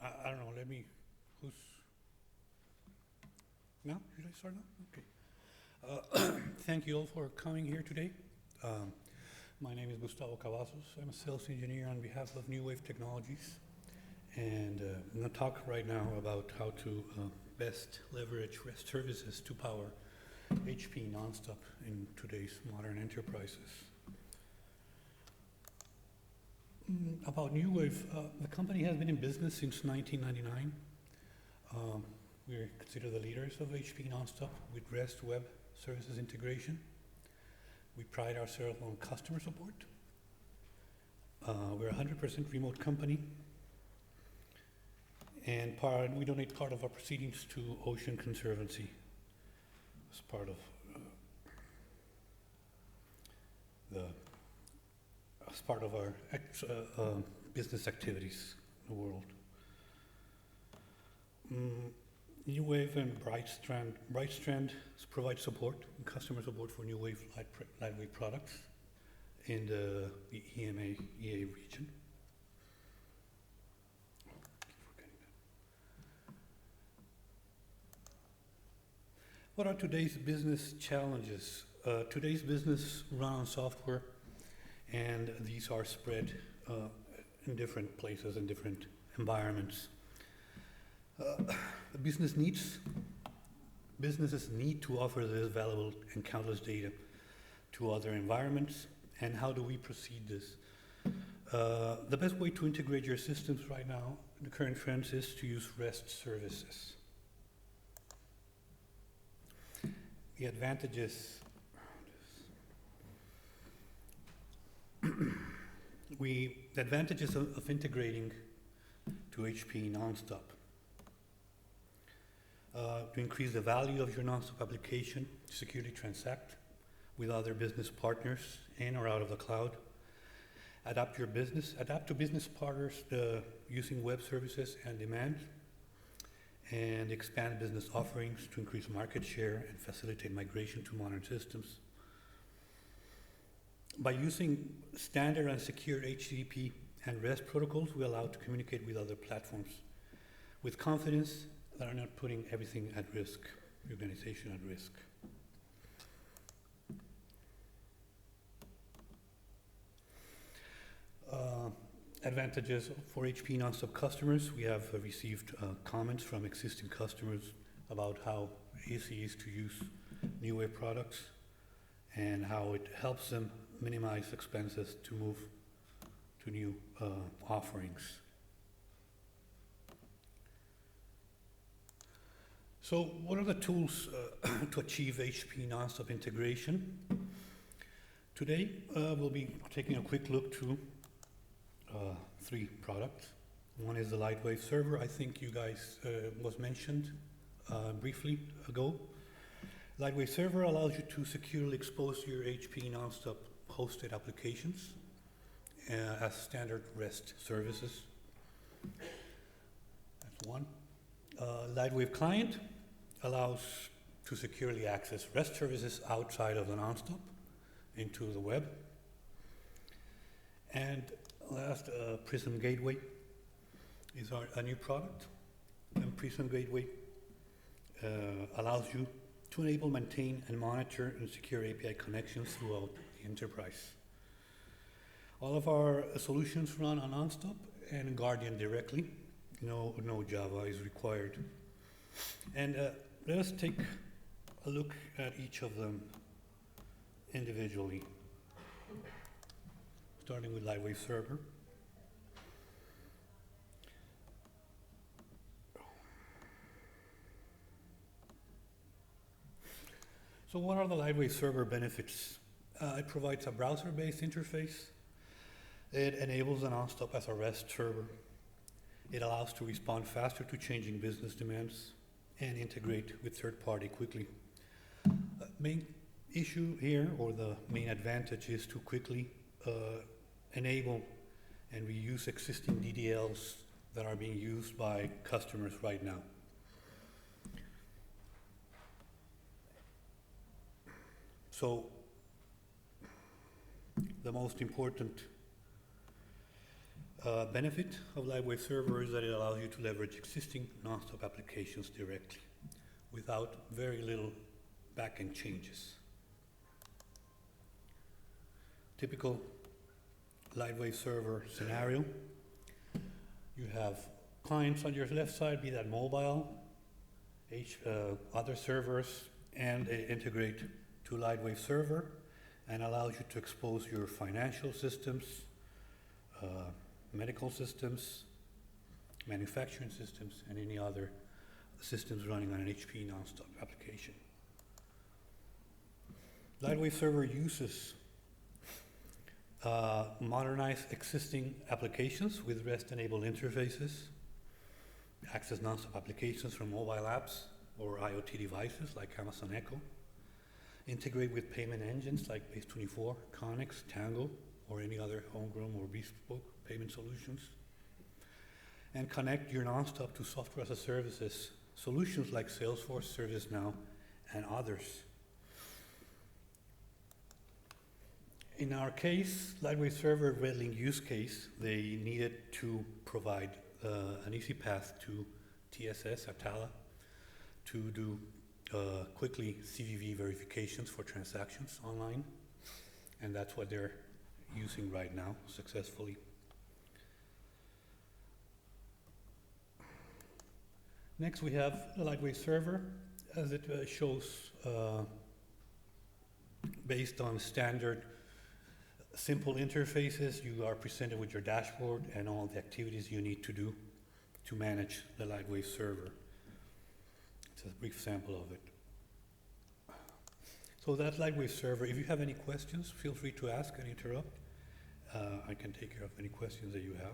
I don't know, who's, now? Should I start now? Okay. Thank you all for coming here today. My name is Gustavo Cavazos. I'm a sales engineer on behalf of NuWave Technologies. And I'm going to talk right now about how to best leverage REST services to power HP nonstop in today's modern enterprises. About NuWave, the company has been in business since 1999. We're considered the leaders of HP nonstop with REST web services integration. We pride ourselves on customer support. We're a 100% remote company. And we donate part of our proceedings to Ocean Conservancy as part of our business activities in the world. NuWave and Brightstrand provide support and customer support for NuWave Lightwave products in the EMEA region. What are today's business challenges? Today's business run on software, and these are spread in different places and different environments. Businesses need to offer this valuable and countless data to other environments. And how do we proceed this? The best way to integrate your systems right now, the current trends, is to use REST services. The advantages of integrating to HP nonstop. To increase the value of your nonstop application, securely transact with other business partners in or out of the cloud. Adapt to business partners using web services and demand, and expand business offerings to increase market share and facilitate migration to modern systems. By using standard and secure HTTP and REST protocols, we allow to communicate with other platforms with confidence that are not putting everything at risk, the organization at risk. Advantages for HP nonstop customers. We have received comments from existing customers about how easy it is to use NuWave products and how it helps them minimize expenses to move to new offerings. So what are the tools to achieve HP nonstop integration? Today we'll be taking a quick look to 3 products. One is the Lightwave server. I think you guys was mentioned briefly ago. Lightwave server allows you to securely expose your HP nonstop hosted applications as standard REST services. That's one. Lightwave client allows to securely access REST services outside of the nonstop into the web. And last, Prism Gateway is a new product. And Prism Gateway allows you to enable, maintain, and monitor and secure API connections throughout the enterprise. All of our solutions run on nonstop and Guardian directly. No Java is required. And let us take a look at each of them individually. Starting with Lightwave server. So what are the Lightwave server benefits? It provides a browser-based interface. It enables a nonstop as a REST server. It allows to respond faster to changing business demands and integrate with third-party quickly. Main issue here, or the main advantage, is to quickly enable and reuse existing DDLs that are being used by customers right now. So the most important Benefit of Lightwave Server is that it allows you to leverage existing nonstop applications directly without very little backend changes. Typical Lightwave Server scenario. You have clients on your left side, be that mobile, other servers, and they integrate to Lightwave Server and allows you to expose your financial systems, medical systems, manufacturing systems, and any other systems running on an HP nonstop application. Lightwave Server uses modernized existing applications with REST-enabled interfaces, access nonstop applications from mobile apps or IoT devices like Amazon Echo, integrate with payment engines like Base24, Connex, Tango, or any other homegrown or bespoke payment solutions, and connect your nonstop to software as a services solutions like Salesforce, ServiceNow, and others. In our case, Lightwave Server RedLink use case, they needed to provide an easy path to TSS, Atala, to do quickly CVV verifications for transactions online, and that's what they're using right now successfully. Next, we have the Lightwave Server, as it shows based on standard simple interfaces. You are presented with your dashboard and all the activities you need to do to manage the Lightwave Server. It's a brief sample of it. So that's Lightwave Server. If you have any questions, feel free to ask and interrupt. I can take care of any questions that you have.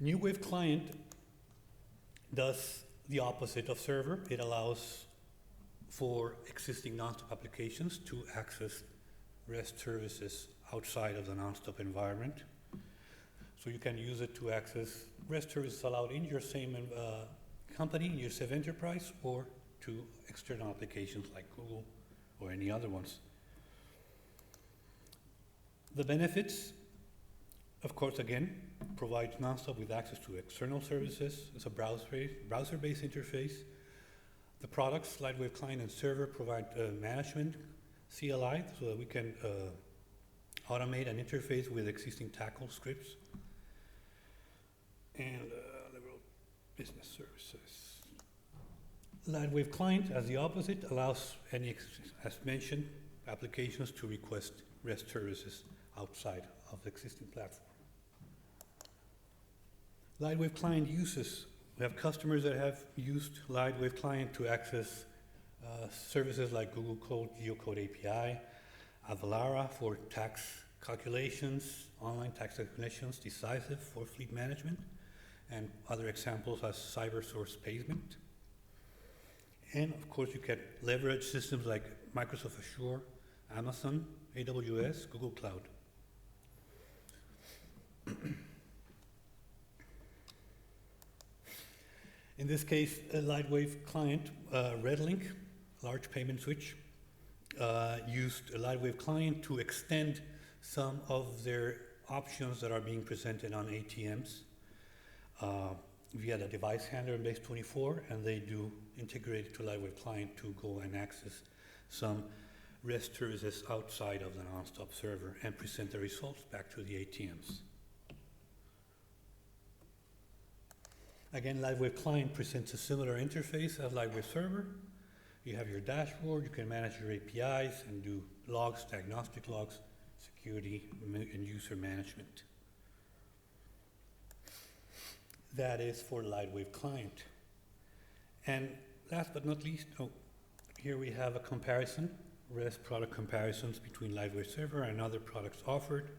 NuWave Client does the opposite of server. It allows for existing nonstop applications to access REST services outside of the nonstop environment. So you can use it to access REST services allowed in your same company, your same enterprise, or to external applications like Google or any other ones. The benefits, of course, again, provides nonstop with access to external services. It's a browser-based interface. The products, Lightwave Client and Server, provide management, CLI, so that we can automate an interface with existing tackle scripts, and liberal business services. Lightwave Client, as the opposite, allows any, as mentioned, applications to request REST services outside of the existing platform. Lightwave Client uses, we have customers that have used Lightwave Client to access services like Google Code, Geocode API, Avalara for tax calculations, online tax calculations, Decisive for fleet management, and other examples as CyberSource Payment. And of course, you can leverage systems like Microsoft Azure, Amazon, AWS, Google Cloud. In this case, a Lightwave Client, RedLink, large payment switch, used a Lightwave Client to extend some of their options that are being presented on ATMs via the device handler in Base24, and they do integrate it to Lightwave Client to go and access some REST services outside of the nonstop server and present the results back to the ATMs. Again, Lightwave Client presents a similar interface as Lightwave Server. You have your dashboard, you can manage your APIs and do logs, diagnostic logs, security, and user management. That is for Lightwave Client. And last but not least, here we have a comparison, REST product comparisons between Lightwave Server and other products offered.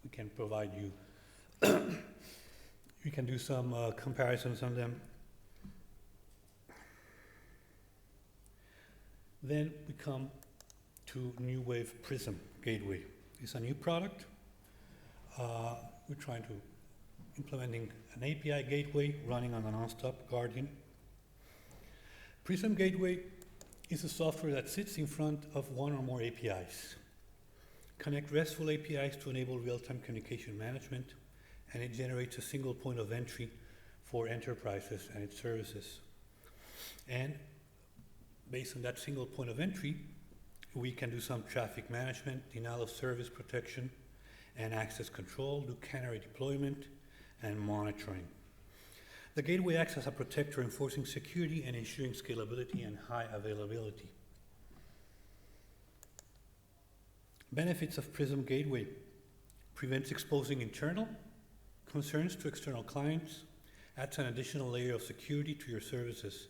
We can provide you we can do some comparisons on them. Then we come to NuWave Prism Gateway. It's a new product. We're trying to implementing an API gateway running on a nonstop Guardian. Prism Gateway is a software that sits in front of one or more APIs. connect RESTful APIs to enable real-time communication management, and it generates a single point of entry for enterprises and its services. And based on that single point of entry, we can do some traffic management, denial of service protection, and access control, do canary deployment, and monitoring. The gateway acts as a protector, enforcing security and ensuring scalability and high availability. Benefits of Prism Gateway: prevents exposing internal concerns to external clients, adds an additional layer of security to your services,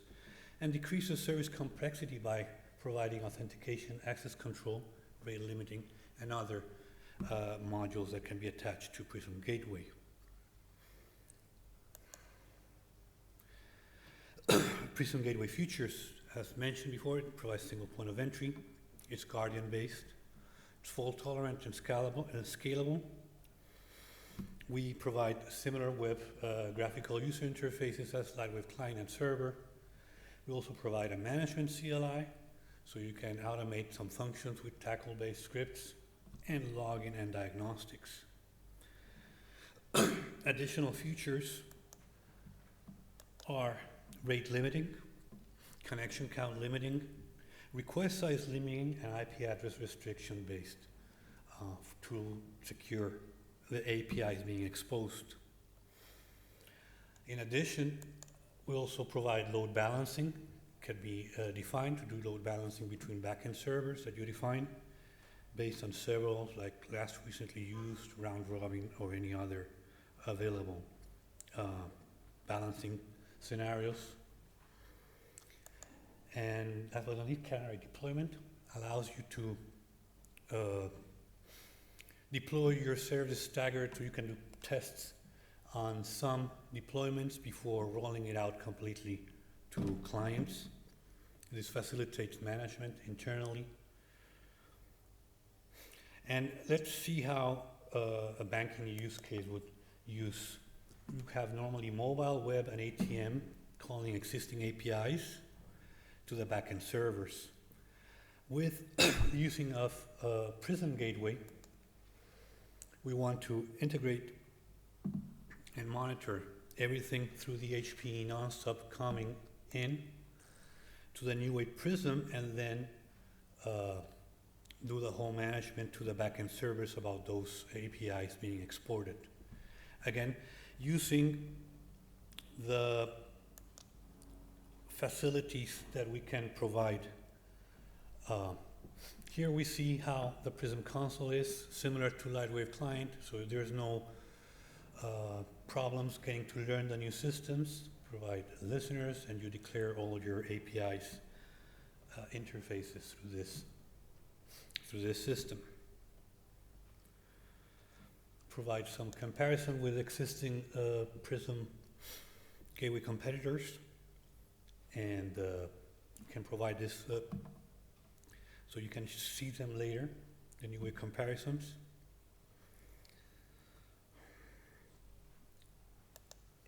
and decreases service complexity by providing authentication, access control, rate limiting, and other modules that can be attached to Prism Gateway. Prism Gateway features, as mentioned before, it provides single point of entry, it's guardian-based, it's fault-tolerant and scalable. We provide similar web graphical user interfaces as LightWave Client and Server. We also provide a management CLI, so you can automate some functions with tackle-based scripts, and login and diagnostics. Additional features are rate limiting, connection count limiting, request size limiting, and IP address restriction based to secure the APIs being exposed. In addition, we also provide load balancing. Can be defined to do load balancing between backend servers that you define based on several, like last recently used, round robin, or any other available balancing scenarios. And that was a canary deployment, allows you to deploy your service staggered, so you can do tests on some deployments before rolling it out completely to clients. This facilitates management internally. And let's see how a banking use case would use. You have normally mobile, web, and ATM calling existing APIs to the backend servers. With using of Prism Gateway, we want to integrate and monitor everything through the HPE nonstop coming in to the NuWave Prism, and then do the whole management to the backend servers about those APIs being exported. Again, using the facilities that we can provide. Here we see how the Prism console is similar to LightWave Client, so there's no problems getting to learn the new systems. Provide listeners, and you declare all your APIs interfaces through this system. Provide some comparison with existing Prism Gateway competitors, and can provide this so you can see them later, the NuWave comparisons.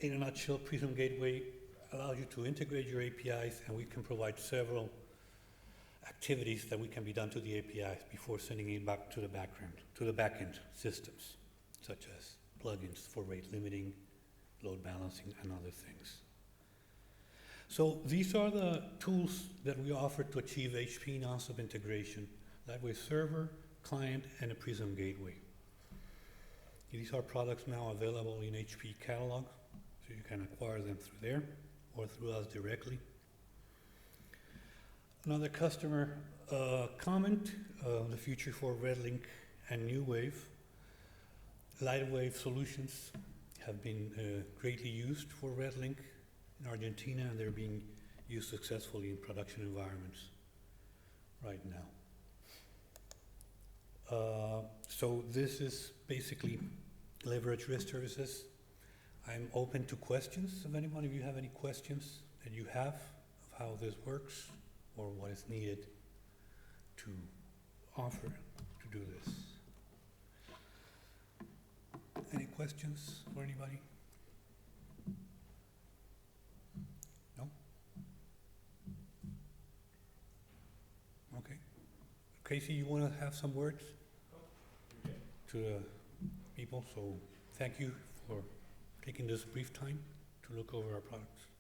In a nutshell, Prism Gateway allows you to integrate your APIs, and we can provide several activities that can be done to the APIs before sending it back to the backend systems, such as plugins for rate limiting, load balancing, and other things. So these are the tools that we offer to achieve HPE nonstop integration: LightWave Server, Client, and a Prism Gateway. These are products now available in HPE catalog, so you can acquire them through there or through us directly. Another customer comment, the future for RedLink and NuWave. LightWave solutions have been greatly used for RedLink in Argentina, and they're being used successfully in production environments right now. So this is basically leverage REST services. I'm open to questions. If anyone of you have any questions that you have of how this works or what is needed to offer to do this. Any questions for anybody? No? Okay. Casey, you want to have some words? to the people, so thank you for taking this brief time to look over our products.